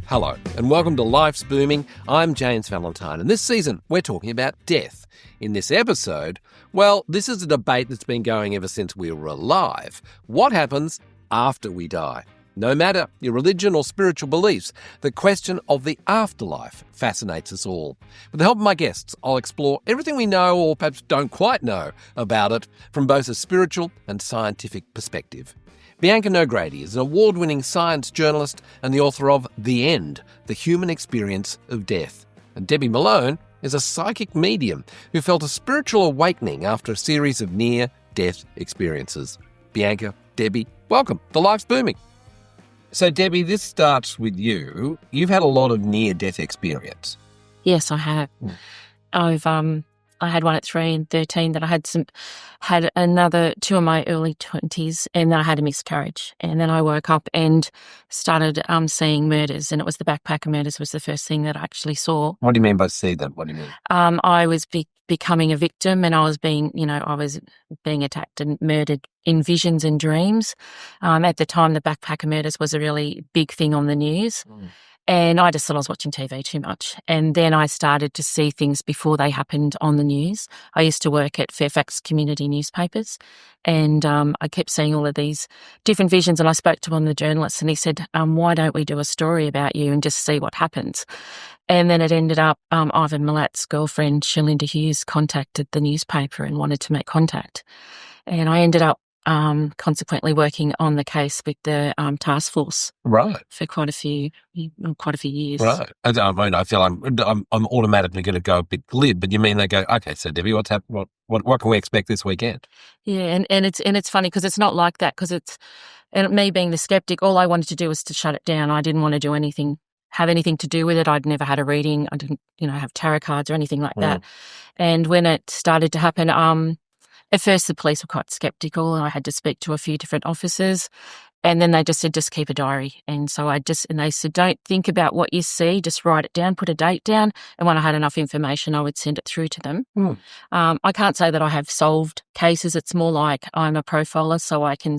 Hello, and welcome to Life's Booming. I'm James Valentine, and this season we're talking about death. In this episode, well, this is a debate that's been going ever since we were alive. What happens after we die? No matter your religion or spiritual beliefs, the question of the afterlife fascinates us all. With the help of my guests, I'll explore everything we know or perhaps don't quite know about it from both a spiritual and scientific perspective. Bianca Nogrady is an award-winning science journalist and the author of The End, The Human Experience of Death. And Debbie Malone is a psychic medium who felt a spiritual awakening after a series of near-death experiences. Bianca, Debbie, welcome to Life's Booming. So, Debbie, this starts with you. You've had a lot of near-death experience. Yes, I have. I had one at 3 and 13 that I had another 2 in my early 20s, and then I had a miscarriage. And then I woke up and started seeing murders, and it was the backpacker murders was the first thing that I actually saw. What do you mean by see them? What do you mean? I was becoming a victim, and I was being attacked and murdered in visions and dreams. At the time, the backpacker murders was a really big thing on the news. And I just thought I was watching TV too much. And then I started to see things before they happened on the news. I used to work at Fairfax community newspapers, and I kept seeing all of these different visions. And I spoke to one of the journalists, and he said, why don't we do a story about you and just see what happens? And then it ended up Ivan Milat's girlfriend, Shalinda Hughes, contacted the newspaper and wanted to make contact. And I ended up consequently working on the case with the task force, right, for quite a few years. Right. I mean, I feel I'm automatically going to go a bit glib, but you mean they go, okay, so Debbie, what's happened? What can we expect this weekend? Yeah, and it's funny because it's not like that, and me being the skeptic, all I wanted to do was to shut it down. I didn't want to do have anything to do with it. I'd never had a reading. I didn't, have tarot cards or anything like that. And when it started to happen, at first, the police were quite sceptical, and I had to speak to a few different officers. And then they just said, just keep a diary. And so they said, don't think about what you see, just write it down, put a date down. And when I had enough information, I would send it through to them. I can't say that I have solved cases. It's more like I'm a profiler, so I can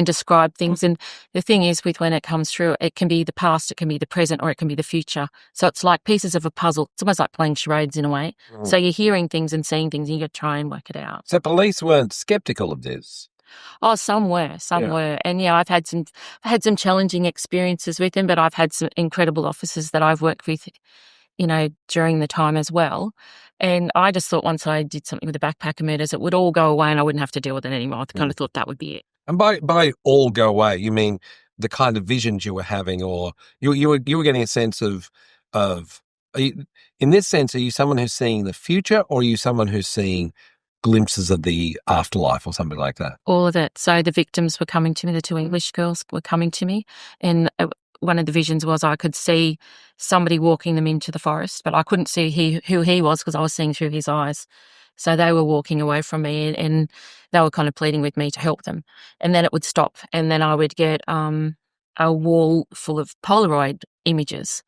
describe things. And the thing is, when it comes through, it can be the past, it can be the present, or it can be the future. So it's like pieces of a puzzle. It's almost like playing charades in a way. So you're hearing things and seeing things, and you got to try and work it out. So police weren't sceptical of this? Oh, some were. And I've had some challenging experiences with them, but I've had some incredible officers that I've worked with, during the time as well. And I just thought once I did something with the backpacker murders, it would all go away and I wouldn't have to deal with it anymore. I kind of thought that would be it. And by all go away, you mean the kind of visions you were having, or you were getting a sense of in this sense, are you someone who's seeing the future, or are you someone who's seeing glimpses of the afterlife or something like that? All of it. So the victims were coming to me, the 2 English girls were coming to me, and one of the visions was I could see somebody walking them into the forest, but I couldn't see who he was because I was seeing through his eyes. So they were walking away from me, and they were kind of pleading with me to help them. And then it would stop, and then I would get a wall full of Polaroid images.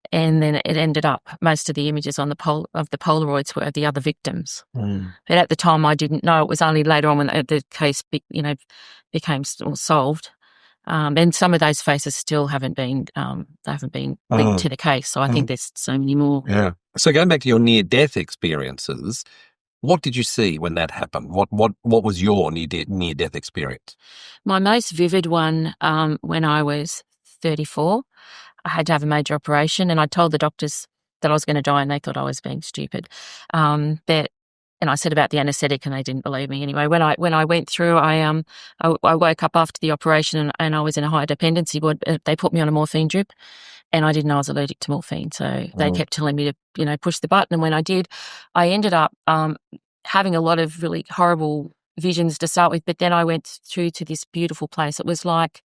And then it ended up, most of the images on the Polaroids were of the other victims. But at the time, I didn't know. It was only later on when the case, became solved. And some of those faces still haven't been linked to the case. So I think there's so many more. Yeah. So going back to your near-death experiences, what did you see when that happened? What was your near-death experience? My most vivid one, when I was 34. I had to have a major operation, and I told the doctors that I was going to die, and they thought I was being stupid. And I said about the anaesthetic, and they didn't believe me. Anyway, when I went through, I woke up after the operation, and I was in a high dependency ward. They put me on a morphine drip, and I didn't know I was allergic to morphine. So they kept telling me to push the button. And when I did, I ended up having a lot of really horrible visions to start with. But then I went through to this beautiful place. It was like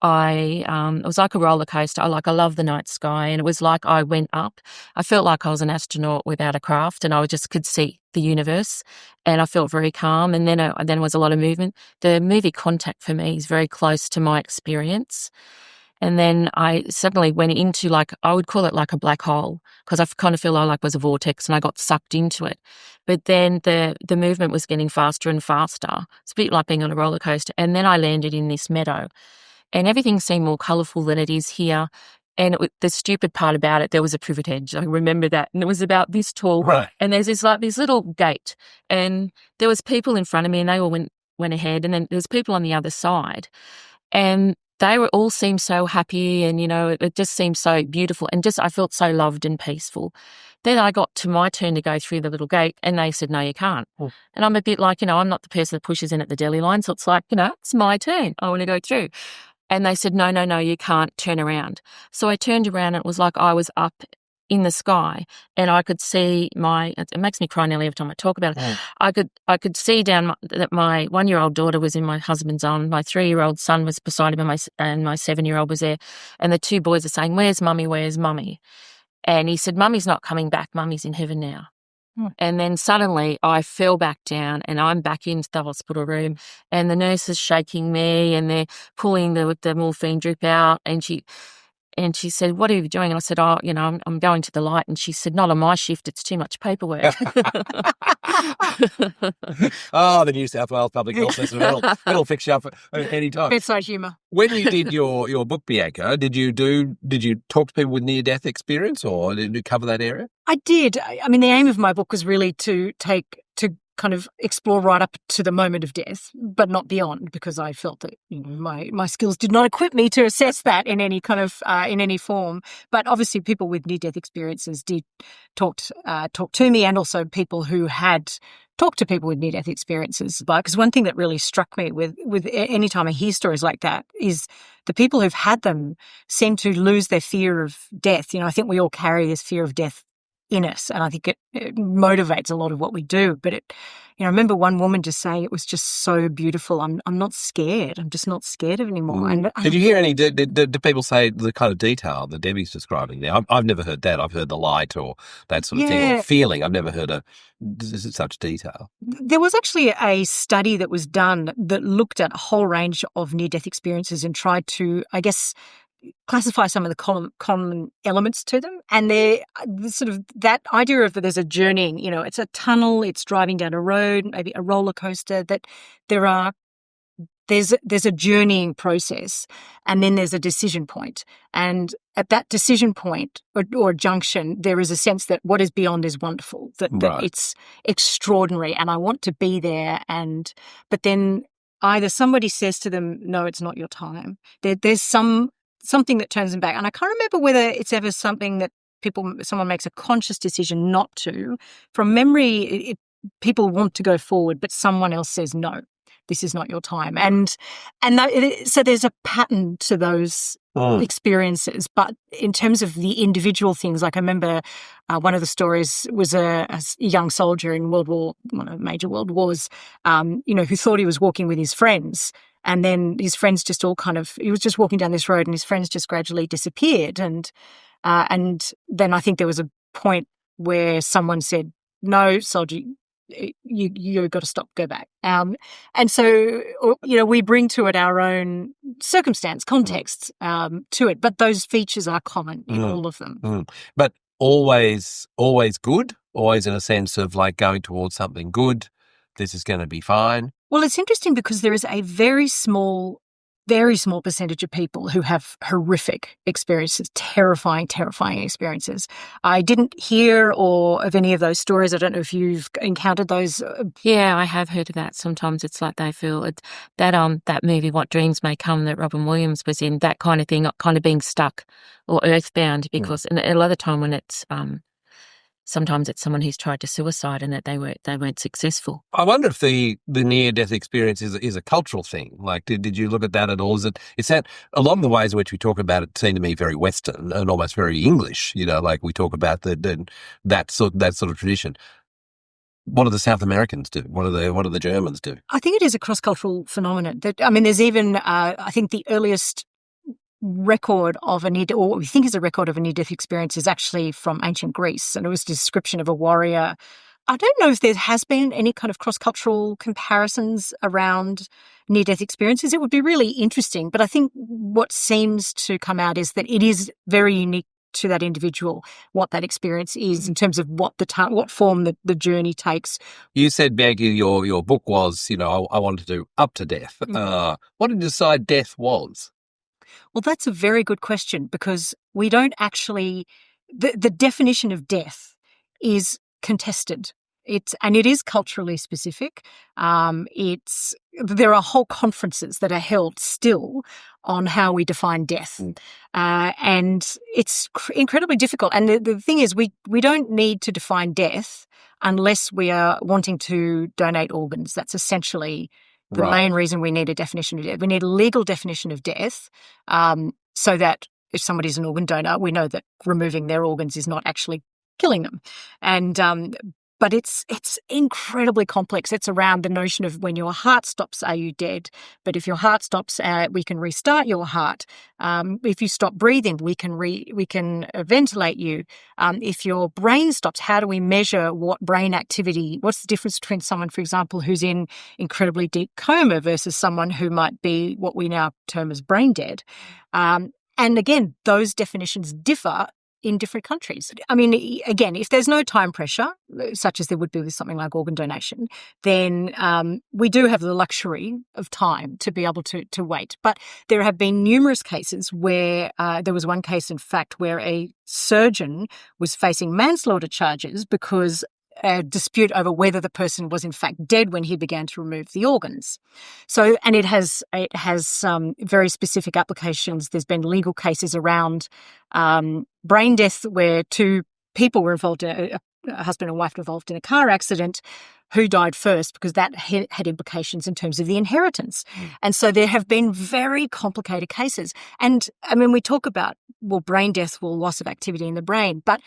it was like a roller coaster. I love the night sky, and it was like I went up. I felt like I was an astronaut without a craft, and I just could see the universe, and I felt very calm. And then there was a lot of movement. The movie Contact for me is very close to my experience. And then I suddenly went into I would call it like a black hole, because I kind of feel like it was a vortex, and I got sucked into it. But then the movement was getting faster and faster. It's a bit like being on a roller coaster. And then I landed in this meadow, and everything seemed more colourful than it is here. And the stupid part about it, there was a privet hedge. I remember that. And it was about this tall. Right. And there's this little gate. And there was people in front of me and they all went ahead. And then there's people on the other side. And they all seemed so happy and, it just seemed so beautiful. And I felt so loved and peaceful. Then I got to my turn to go through the little gate and they said, no, you can't. And I'm a bit like, I'm not the person that pushes in at the deli line. So it's like, it's my turn. I want to go through. And they said, no, you can't turn around. So I turned around and it was like I was up in the sky and I could see it makes me cry nearly every time I talk about it. I could see down that my 1-year-old daughter was in my husband's arm. My 3-year-old son was beside him and my 7-year-old was there. And the two boys are saying, where's mummy? Where's mummy? And he said, mummy's not coming back. Mummy's in heaven now. And then suddenly I fell back down and I'm back into the hospital room and the nurse is shaking me and they're pulling the morphine drip out and she said, what are you doing? And I said, I'm going to the light. And she said, not on my shift. It's too much paperwork. Oh, the New South Wales Public Health System. It'll fix you up at any time. Bedside humour. When you did your book, Bianca, did you talk to people with near-death experience or did you cover that area? I did. I mean, the aim of my book was really to kind of explore right up to the moment of death, but not beyond, because I felt that my skills did not equip me to assess that in any kind of in any form. But obviously, people with near-death experiences did talk to me, and also people who had talked to people with near-death experiences. Because one thing that really struck me with any time I hear stories like that is the people who've had them seem to lose their fear of death. I think we all carry this fear of death in us, and I think it motivates a lot of what we do. But I remember one woman just saying it was just so beautiful. I'm not scared. I'm just not scared of it anymore. And did you hear any? Did people say the kind of detail that Debbie's describing there? I've never heard that. I've heard the light or that sort of thing, or feeling. I've never heard such detail. There was actually a study that was done that looked at a whole range of near-death experiences and tried to, I guess, classify some of the common elements to them. And they're sort of that idea of that there's a journeying, it's a tunnel, it's driving down a road, maybe a roller coaster, that there's a journeying process, and then there's a decision point. And at that decision point or junction, there is a sense that what is beyond is wonderful, that it's extraordinary and I want to be there. But then either somebody says to them, no, it's not your time. There's something that turns them back. And I can't remember whether it's ever something that someone makes a conscious decision not to. From memory, people want to go forward, but someone else says, no, this is not your time. So there's a pattern to those experiences. But in terms of the individual things, like I remember one of the stories was a young soldier in one of the major world wars, who thought he was walking with his friends. And then his friends just he was just walking down this road and his friends just gradually disappeared. And then I think there was a point where someone said, no, soldier, you've got to stop, go back. And so, we bring to it our own circumstance, context to it. But those features are common in all of them. But always good, always in a sense of like going towards something good. This is going to be fine. Well, it's interesting because there is a very small percentage of people who have horrific experiences, terrifying experiences. I didn't hear of any of those stories. I don't know if you've encountered those. Yeah, I have heard of that. Sometimes it's like they feel that movie, What Dreams May Come, that Robin Williams was in, that kind of thing, kind of being stuck or earthbound, because and a lot of the time when it's sometimes it's someone who's tried to suicide and that they weren't successful. I wonder if the near-death experience is a cultural thing. Like, did you look at that at all? It's that a lot of the ways in which we talk about it seem to me very Western and almost very English. Like we talk about that sort of tradition. What do the South Americans do? What do the Germans do? I think it is a cross-cultural phenomenon. There's even I think the earliest record of or what we think is a record of a near-death experience is actually from ancient Greece, and it was a description of a warrior. I don't know if there has been any kind of cross-cultural comparisons around near-death experiences. It would be really interesting, but I think what seems to come out is that it is very unique to that individual, what that experience is in terms of what form the journey takes. You said, Bianca, your book was, I wanted to do up to death. What did you decide death was? Well, that's a very good question, because we don't actually, the definition of death is contested. It is culturally specific. There are whole conferences that are held still on how we define death. And it's incredibly difficult. And the thing is, we don't need to define death unless we are wanting to donate organs. That's essentially the main reason we need a definition of death. We need a legal definition of death, so that if somebody's an organ donor, we know that removing their organs is not actually killing them. And but it's incredibly complex. It's around the notion of when your heart stops, are you dead? But if your heart stops, we can restart your heart. If you stop breathing, we can ventilate you. If your brain stops, how do we measure what brain activity? What's the difference between someone, for example, who's in incredibly deep coma versus someone who might be what we now term as brain dead? And again, those definitions differ in different countries. I mean, again, if there's no time pressure, such as there would be with something like organ donation, then we do have the luxury of time to be able to wait. But there have been numerous cases where there was one case, in fact, where a surgeon was facing manslaughter charges because a dispute over whether the person was in fact dead when he began to remove the organs. So, and it has very specific applications. There's been legal cases around brain death where two people were involved, a husband and wife involved in a car accident, who died first, because that had implications in terms of the inheritance. And so there have been very complicated cases. And I mean, we talk about, brain death, loss of activity in the brain, but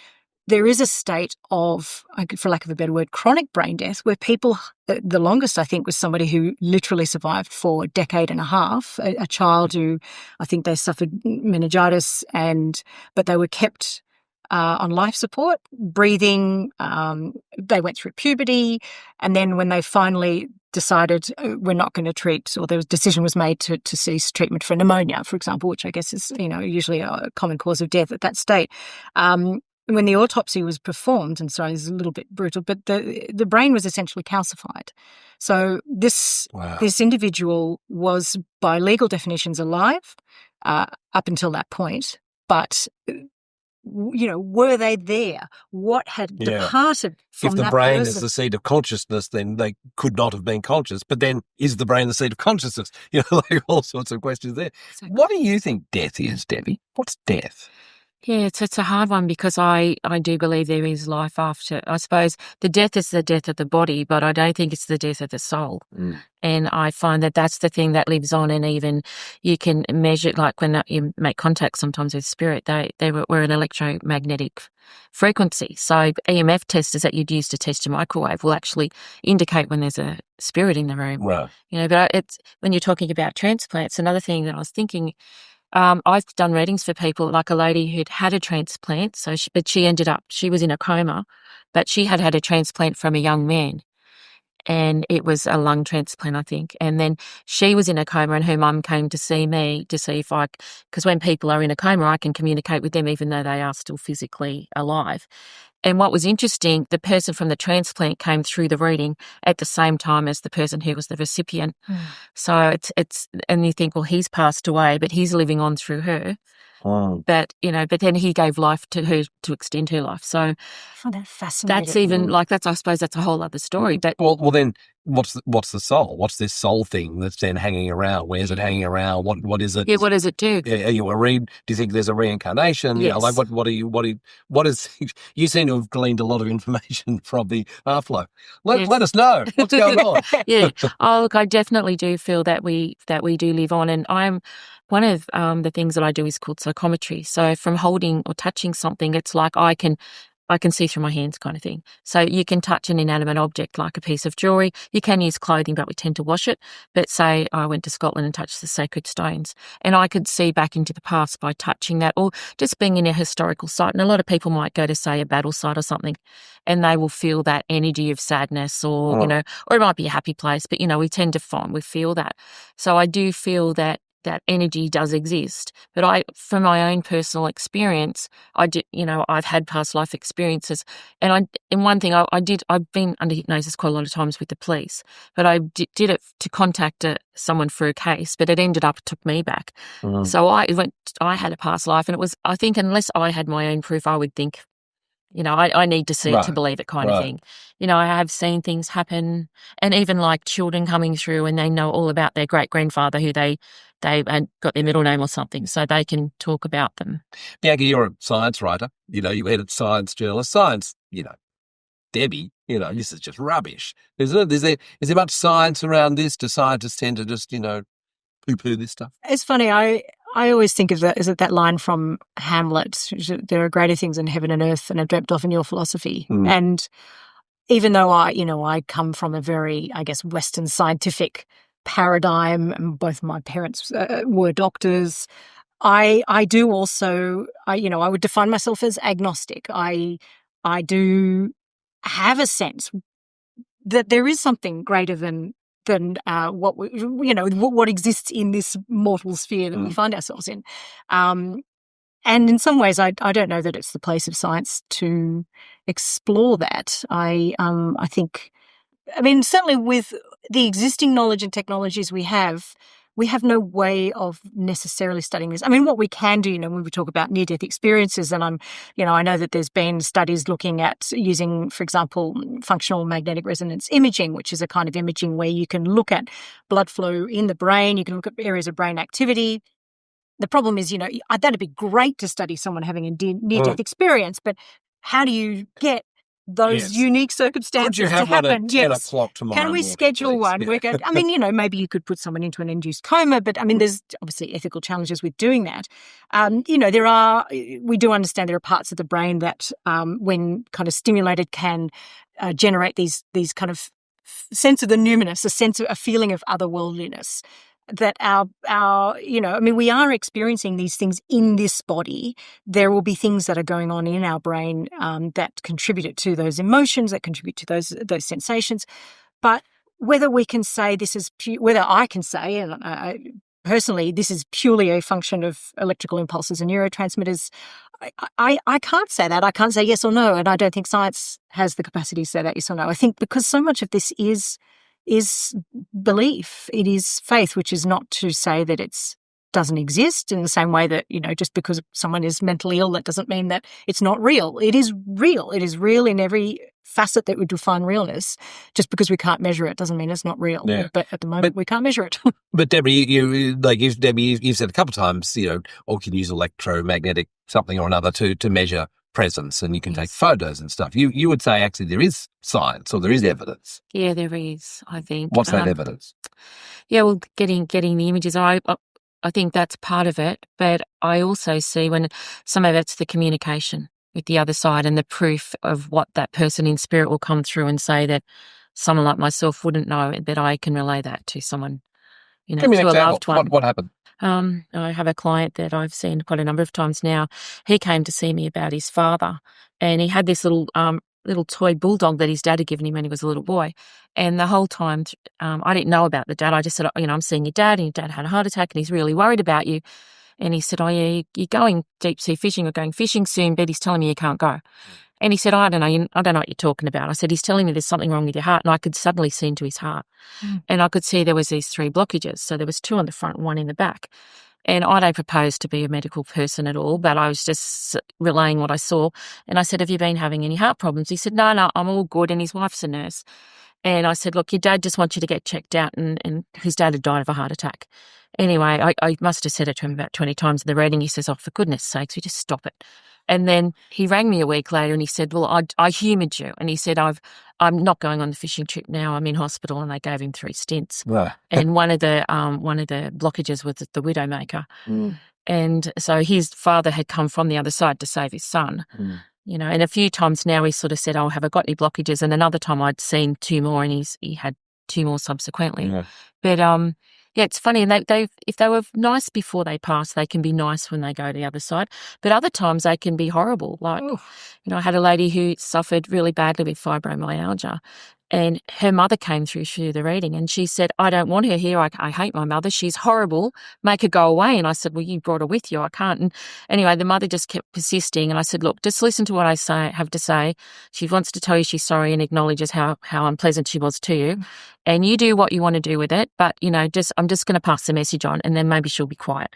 there is a state of, for lack of a better word, chronic brain death, where people, the longest I think was somebody who literally survived for a decade and a half, a child who I think they suffered meningitis, but they were kept on life support, breathing. They went through puberty, and then when they finally decided we're not going to treat, or there was decision was made to cease treatment for pneumonia, for example, which I guess is usually a common cause of death at that state. When the autopsy was performed, and sorry, it's a little bit brutal, but the brain was essentially calcified. So this individual was, by legal definitions, alive up until that point, but were they there? What had departed from that person? If the brain is the seat of consciousness, then they could not have been conscious. But then, is the brain the seat of consciousness? Like all sorts of questions there. Exactly. What do you think death is, Debbie? What's death? Yeah, it's a hard one, because I do believe there is life after. I suppose the death is the death of the body, but I don't think it's the death of the soul. And I find that that's the thing that lives on, and even you can measure, like when you make contact sometimes with spirit, we're an electromagnetic frequency. So EMF testers that you'd use to test your microwave will actually indicate when there's a spirit in the room. Right. But it's when you're talking about transplants, another thing that I was thinking. I've done readings for people, like a lady who'd had a transplant, but she was in a coma, but she had had a transplant from a young man, and it was a lung transplant, I think. And then she was in a coma, and her mum came to see me to see if because when people are in a coma, I can communicate with them even though they are still physically alive. And what was interesting, the person from the transplant came through the reading at the same time as the person who was the recipient. So it's and you think, well, he's passed away, but he's living on through her. But then he gave life to her to extend her life. So I find that fascinating. That's even I suppose that's a whole other story. But well, then what's the soul? What's this soul thing that's then hanging around? Where's it hanging around? What is it? Yeah, what does it do? Are you do you think there's a reincarnation? Yes. What is? You seem to have gleaned a lot of information from the afterlife. Let us know what's going on. Yeah. Oh, look, I definitely do feel that we do live on, and I'm. One of the things that I do is called psychometry. So from holding or touching something, it's like I can see through my hands kind of thing. So you can touch an inanimate object like a piece of jewellery. You can use clothing, but we tend to wash it. But say I went to Scotland and touched the sacred stones, and I could see back into the past by touching that, or just being in a historical site. And a lot of people might go to, say, a battle site or something, and they will feel that energy of sadness, or or it might be a happy place, but we tend to we feel that. So I do feel that that energy does exist. But from my own personal experience, I did, I've had past life experiences, and one thing I've been under hypnosis quite a lot of times with the police, but I did it to contact someone for a case, but it took me back. So I had a past life, and it was, I think, unless I had my own proof, I would think, I need to see it to believe it kind of thing. I have seen things happen, and even like children coming through and they know all about their great-grandfather who they had got their middle name or something, so they can talk about them. Bianca, you're a science writer. You edit science journalists. Science, Debbie, this is just rubbish. Is there much science around this? Do scientists tend to just, poo-poo this stuff? It's funny, I always think of that line from Hamlet, there are greater things in heaven and earth than are dreamt of in your philosophy. And even though I come from a very, I guess, Western scientific paradigm, and both my parents were doctors, I do also, I would define myself as agnostic. I do have a sense that there is something greater than what exists in this mortal sphere that we find ourselves in. And in some ways, I don't know that it's the place of science to explore that. I think, certainly with the existing knowledge and technologies we have no way of necessarily studying this. What we can do, when we talk about near-death experiences, and I know that there's been studies looking at using, for example, functional magnetic resonance imaging, which is a kind of imaging where you can look at blood flow in the brain, you can look at areas of brain activity. The problem is, that'd be great to study someone having a near-death experience, but how do you get those unique circumstances to happen? Could you have one at 10 o'clock tomorrow? Can we schedule one? Yeah. Maybe you could put someone into an induced coma, but there's obviously ethical challenges with doing that. We do understand there are parts of the brain that, when kind of stimulated, can generate these kind of sense of the numinous, a feeling of otherworldliness. That we are experiencing these things in this body. There will be things that are going on in our brain that contribute to those emotions, that contribute to those sensations. But whether we can say whether I can say, and personally, this is purely a function of electrical impulses and neurotransmitters, I can't say that. I can't say yes or no, and I don't think science has the capacity to say that yes or no. I think because so much of this is belief. It is faith, which is not to say that it doesn't exist in the same way that, just because someone is mentally ill, that doesn't mean that it's not real. It is real. It is real in every facet that would define realness. Just because we can't measure it doesn't mean it's not real. Yeah. But at the moment, we can't measure it. But Debbie, you've said a couple of times, or can use electromagnetic something or another to measure presence, and you can take photos and stuff. You would say actually there is science, or there is evidence. Yeah, there is, I think. What's that evidence? Yeah, well, getting the images. I think that's part of it, but I also see when some of it's the communication with the other side and the proof of what that person in spirit will come through and say that someone like myself wouldn't know, that I can relay that to someone, Give me an to example. a loved one. What happened? I have a client that I've seen quite a number of times now. He came to see me about his father, and he had this little toy bulldog that his dad had given him when he was a little boy. And the whole time, I didn't know about the dad. I just said, I'm seeing your dad, and your dad had a heart attack, and he's really worried about you. And he said, oh, yeah, you're going deep sea fishing. We're going fishing soon, but he's telling me you can't go. And he said, I don't know what you're talking about. I said, he's telling me there's something wrong with your heart. And I could suddenly see into his heart. And I could see there was these 3 blockages. So there was 2 on the front and 1 in the back. And I don't propose to be a medical person at all, but I was just relaying what I saw. And I said, have you been having any heart problems? He said, no, I'm all good. And his wife's a nurse. And I said, look, your dad just wants you to get checked out. And his dad had died of a heart attack. Anyway, I must have said it to him about 20 times in the reading. He says, oh, for goodness sakes, we just stop it. And then he rang me a week later and he said, well, I humoured you. And he said, I'm not going on the fishing trip now. I'm in hospital. And they gave him 3 stints. Wow. And one of the blockages was the widowmaker. And so his father had come from the other side to save his son. And a few times now he sort of said, oh, have I got any blockages? And another time I'd seen 2 more, and he had 2 more subsequently. Yeah. But yeah, it's funny. And they if they were nice before they pass, they can be nice when they go to the other side. But other times they can be horrible. Like, I had a lady who suffered really badly with fibromyalgia, And her mother came through the reading and she said, I don't want her here. I hate my mother. She's horrible. Make her go away. And I said, well, you brought her with you. I can't. And anyway, the mother just kept persisting. And I said, look, just listen to what I have to say. She wants to tell you she's sorry and acknowledges how unpleasant she was to you. And you do what you want to do with it. But, I'm just going to pass the message on and then maybe she'll be quiet.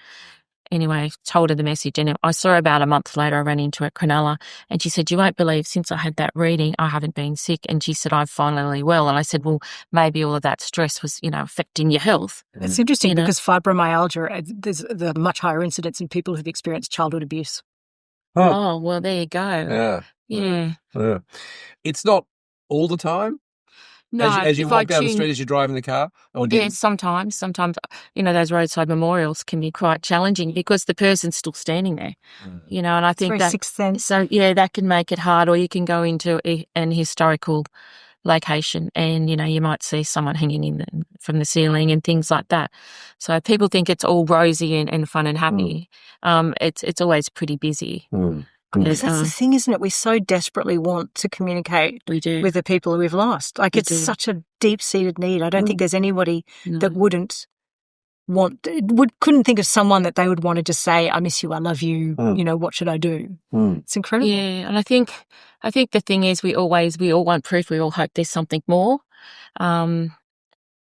Anyway, told her the message, and I saw her about a month later. I ran into her at Cronulla, and she said, you won't believe, since I had that reading, I haven't been sick. And she said, I'm finally well. And I said, well, maybe all of that stress was, affecting your health. It's interesting because fibromyalgia, there's the much higher incidence in people who've experienced childhood abuse. Oh, well, there you go. Yeah. It's not all the time? No, as you walk down the street as you're driving the car? Yeah, sometimes, those roadside memorials can be quite challenging because the person's still standing there, and I think that sixth sense. So that can make it hard. Or you can go into an historical location and, you might see someone hanging from the ceiling and things like that. So people think it's all rosy and fun and happy. It's always pretty busy. Because that's the thing, isn't it? We so desperately want to communicate with the people who we've lost. Like, it's such a deep-seated need. I don't think there's anybody that couldn't think of someone that they would want to just say, I miss you, I love you, what should I do? It's incredible. Yeah, and I think the thing is we all want proof. We all hope there's something more.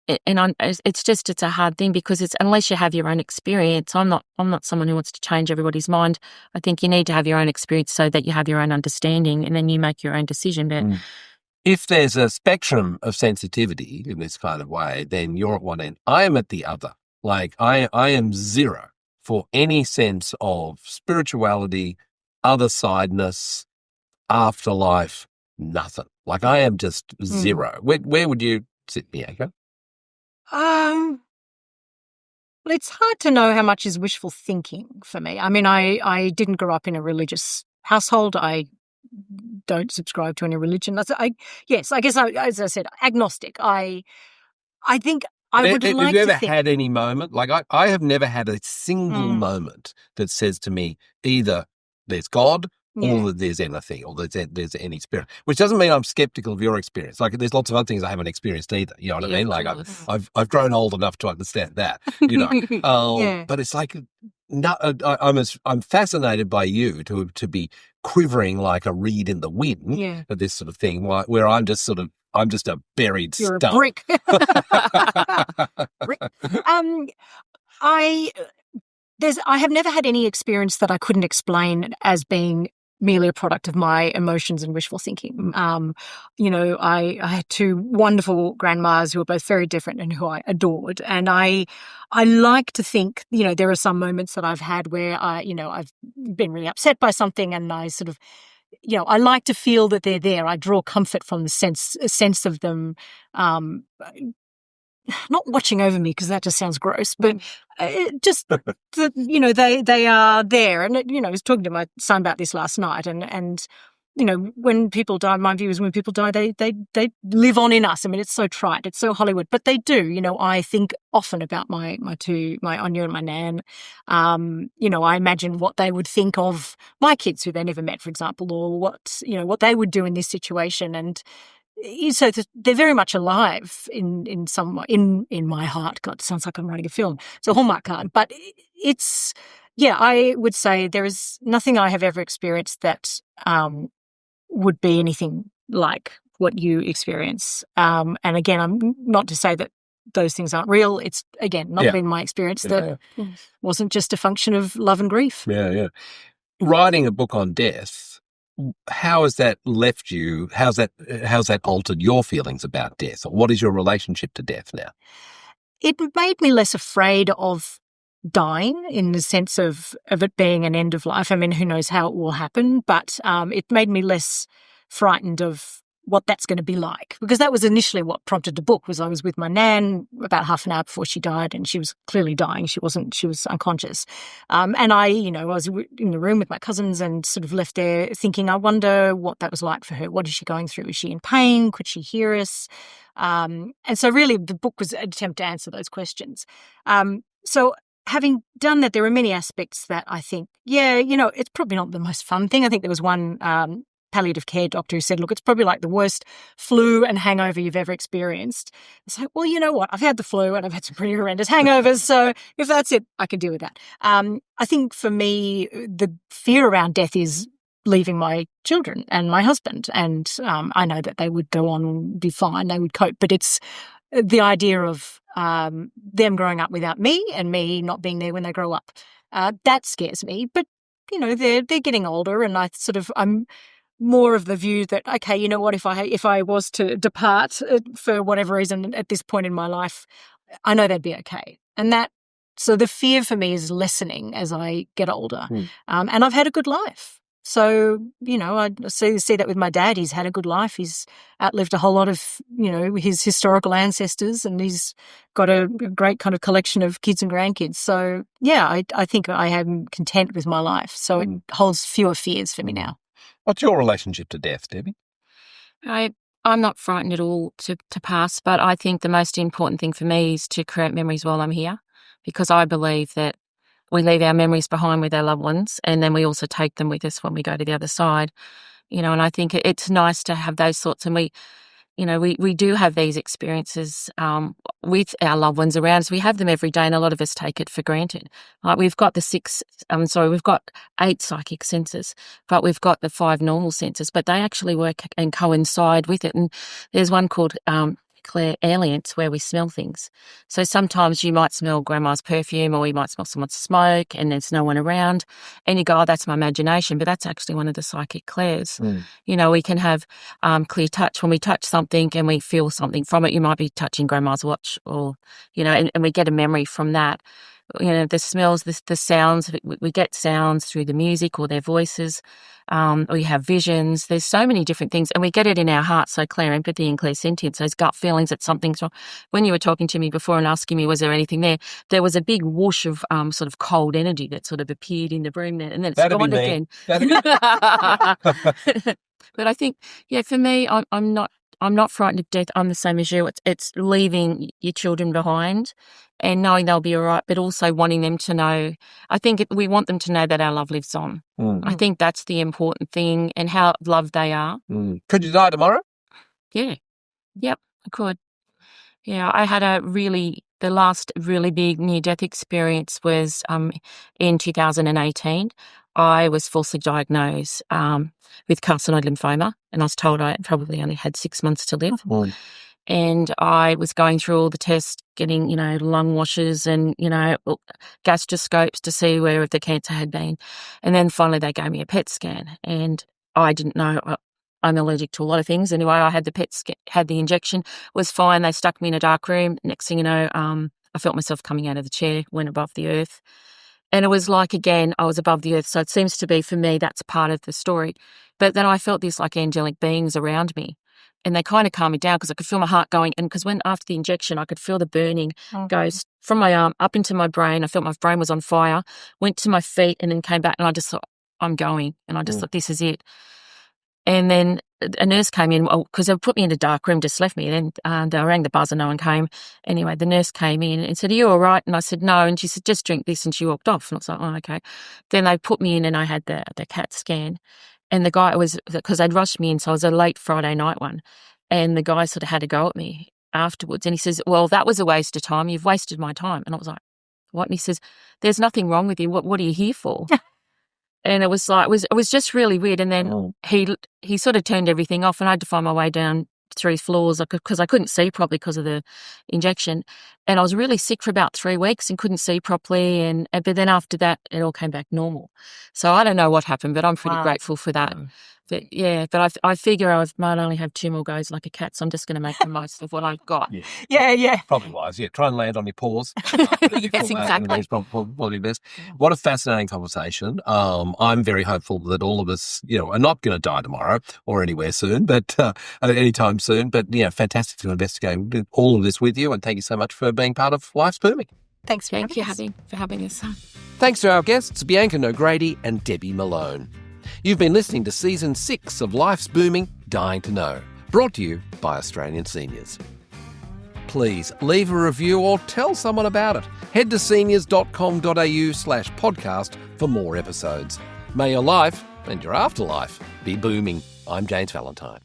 It's a hard thing because it's, unless you have your own experience, I'm not someone who wants to change everybody's mind. I think you need to have your own experience so that you have your own understanding and then you make your own decision. But if there's a spectrum of sensitivity in this kind of way, then you're at one end. I am at the other. Like, I am zero for any sense of spirituality, other sideness, afterlife, nothing. Like, I am just zero. Where would you sit, Bianca? Well, it's hard to know how much is wishful thinking for me. I mean, I didn't grow up in a religious household. I don't subscribe to any religion. As I said, agnostic. I think I would like to think. Have you ever had any moment? Like, I have never had a single moment that says to me either there's God or that there's anything, or there's any spirit, which doesn't mean I'm skeptical of your experience. Like, there's lots of other things I haven't experienced either. You know what I mean? Like, I've grown old enough to understand that, But it's like, I'm fascinated by you to be quivering like a reed in the wind at this sort of thing, where I'm just a buried You're stump. A brick. Brick. I have never had any experience that I couldn't explain as being merely a product of my emotions and wishful thinking. I had two wonderful grandmas who were both very different and who I adored. And I like to think, there are some moments that I've had where I've been really upset by something and I sort of, I like to feel that they're there. I draw comfort from the sense of them, not watching over me, because that just sounds gross, but just they are there. And I was talking to my son about this last night, and when people die, my view is when people die, they live on in us. I mean, it's so trite, it's so Hollywood, but they do. I think often about my Anya and my Nan. I imagine what they would think of my kids who they never met, for example, or what they would do in this situation. And so they're very much alive in some way, in my heart. God, it sounds like I'm writing a film. It's a Hallmark card. But it's, I would say there is nothing I have ever experienced that would be anything like what you experience. And again, I'm not to say that those things aren't real. It's, again, not been my experience. That wasn't just a function of love and grief. Yeah. Writing a book on death, how has that left you? How's that altered your feelings about death? Or what is your relationship to death now? It made me less afraid of dying in the sense of it being an end of life. I mean, who knows how it will happen, but it made me less frightened of what that's going to be like, because that was initially what prompted the book. Was I was with my Nan about half an hour before she died, and she was clearly dying. She was unconscious. And I was in the room with my cousins and sort of left there thinking, I wonder what that was like for her. What is she going through? Is she in pain? Could she hear us? And so really the book was an attempt to answer those questions. So having done that, there are many aspects that I think, it's probably not the most fun thing. I think there was one palliative care doctor who said, look, it's probably like the worst flu and hangover you've ever experienced. It's like, well, you know what? I've had the flu and I've had some pretty horrendous hangovers. So if that's it, I can deal with that. I think for me, the fear around death is leaving my children and my husband. And I know that they would go on and be fine. They would cope. But it's the idea of them growing up without me and me not being there when they grow up. That scares me. But, you know, they're getting older, and I'm more of the view that, okay, you know what, if I was to depart for whatever reason at this point in my life, I know they'd be okay. And so the fear for me is lessening as I get older. And I've had a good life. So, you know, I see that with my dad. He's had a good life. He's outlived a whole lot of, you know, his historical ancestors, and he's got a great kind of collection of kids and grandkids. So, yeah, I think I am content with my life. So it holds fewer fears for me now. What's your relationship to death, Debbie? I'm not frightened at all to pass, but I think the most important thing for me is to create memories while I'm here, because I believe that we leave our memories behind with our loved ones, and then we also take them with us when we go to the other side, you know, and I think it's nice to have those sorts, and we do have these experiences with our loved ones around us. We have them every day, and a lot of us take it for granted. Like we've got we've got 8 psychic senses, but we've got the 5 normal senses, but they actually work and coincide with it. And there's one called clairalience, where we smell things. So sometimes you might smell grandma's perfume, or you might smell someone's smoke and there's no one around, and you go, oh, that's my imagination, but that's actually one of the psychic clairs. You know, we can have clear touch. When we touch something and we feel something from it, you might be touching grandma's watch, or, you know, and we get a memory from that. You know, the smells, the sounds, we get sounds through the music or their voices, or you have visions. There's so many different things, and we get it in our hearts. So clear empathy and clear sentience, those gut feelings that something's wrong. When you were talking to me before and asking me, was there anything there was a big whoosh of sort of cold energy that sort of appeared in the room there, and then it's gone again. But I think, yeah, for me, I'm not frightened of death. I'm the same as you. It's leaving your children behind and knowing they'll be all right, but also wanting them to know. I think we want them to know that our love lives on. I think that's the important thing, and how loved they are. Could you die tomorrow? Yeah. Yep, I could. Yeah, I had the last really big near-death experience was in 2018. I was falsely diagnosed with carcinoid lymphoma, and I was told I probably only had 6 months to live. And I was going through all the tests, getting, you know, lung washes and, you know, gastroscopes to see where the cancer had been. And then finally they gave me a PET scan, and I didn't know. I'm allergic to a lot of things. Anyway, I had the PET scan, had the injection, was fine. They stuck me in a dark room. Next thing you know, I felt myself coming out of the chair, went above the earth. And it was like, again, I was above the earth. So it seems to be, for me, that's part of the story. But then I felt these like angelic beings around me, and they kind of calmed me down, because I could feel my heart going. And because after the injection, I could feel the burning goes from my arm up into my brain. I felt my brain was on fire, went to my feet, and then came back. And I just thought, I'm going. And I just thought, this is it. And then a nurse came in, because they put me in a dark room, just left me. And then they rang the buzzer, no one came. Anyway, the nurse came in and said, are you all right? And I said, no. And she said, just drink this. And she walked off. And I was like, oh, okay. Then they put me in, and I had the CAT scan. And the guy because they'd rushed me in, so it was a late Friday night one. And the guy sort of had a go at me afterwards. And he says, well, that was a waste of time. You've wasted my time. And I was like, what? And he says, there's nothing wrong with you. What are you here for? And it was like, it was just really weird. And then he sort of turned everything off, and I had to find my way down 3 floors because I couldn't see properly because of the injection. And I was really sick for about 3 weeks and couldn't see properly. But then after that, it all came back normal. So I don't know what happened, but I'm pretty grateful for that. But yeah, but I figure I might only have 2 more goes like a cat, so I'm just going to make the most of what I've got. Yeah. Probably wise. Yeah, try and land on your paws. Yes, exactly. Probably best. What a fascinating conversation. I'm very hopeful that all of us, you know, are not going to die tomorrow or anywhere soon, but anytime soon. But, you know, fantastic to investigate all of this with you, and thank you so much for being part of Life's Booming. Thanks for having us. Thanks to our guests, Bianca Nogrady and Debbie Malone. You've been listening to Season 6 of Life's Booming, Dying to Know, brought to you by Australian Seniors. Please leave a review or tell someone about it. Head to seniors.com.au/podcast for more episodes. May your life and your afterlife be booming. I'm James Valentine.